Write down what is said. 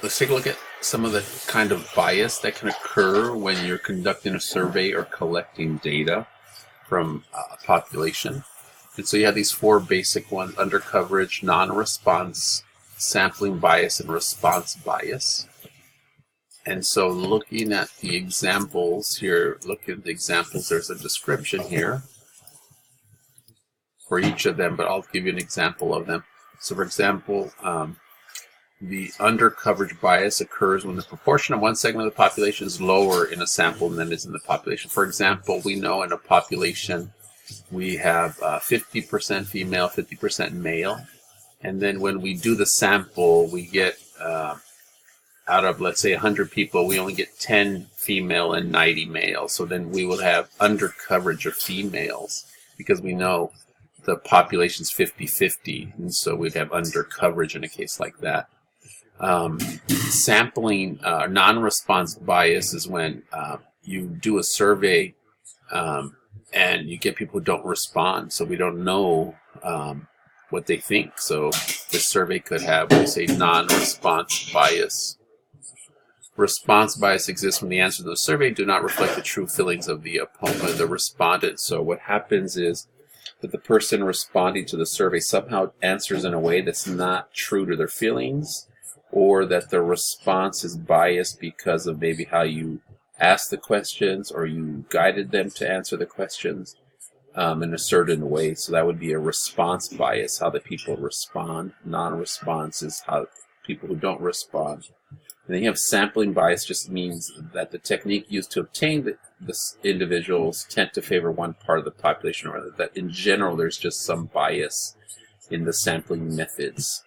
let's take a look at some of the kind of bias that can occur when you're conducting a survey or collecting data from a population. And so you have these four basic ones: undercoverage, non-response, sampling bias, and response bias. And so looking at the examples here, look at the examples, there's a description here for each of them, but I'll give you an example of them. So for example, the undercoverage bias occurs when the proportion of one segment of the population is lower in a sample than it is in the population. For example, we know in a population we have 50% female, 50% male. And then when we do the sample, we get, out of, let's say, 100 people, we only get 10 female and 90 male. So then we will have undercoverage of females because we know the population's 50-50. And so we'd have undercoverage in a case like that. Sampling non-response bias is when you do a survey and you get people who don't respond, so we don't know what they think. So this survey could have, we say, non-response bias. Response bias exists when the answers to the survey do not reflect the true feelings of the opponent, the respondent. So what happens is that the person responding to the survey somehow answers in a way that's not true to their feelings, or that the response is biased because of maybe how you asked the questions or you guided them to answer the questions in a certain way. So that would be a response bias, how the people respond. Non-response is how people who don't respond. And then you have sampling bias, just means that the technique used to obtain the individuals tend to favor one part of the population, or that in general there's just some bias in the sampling methods.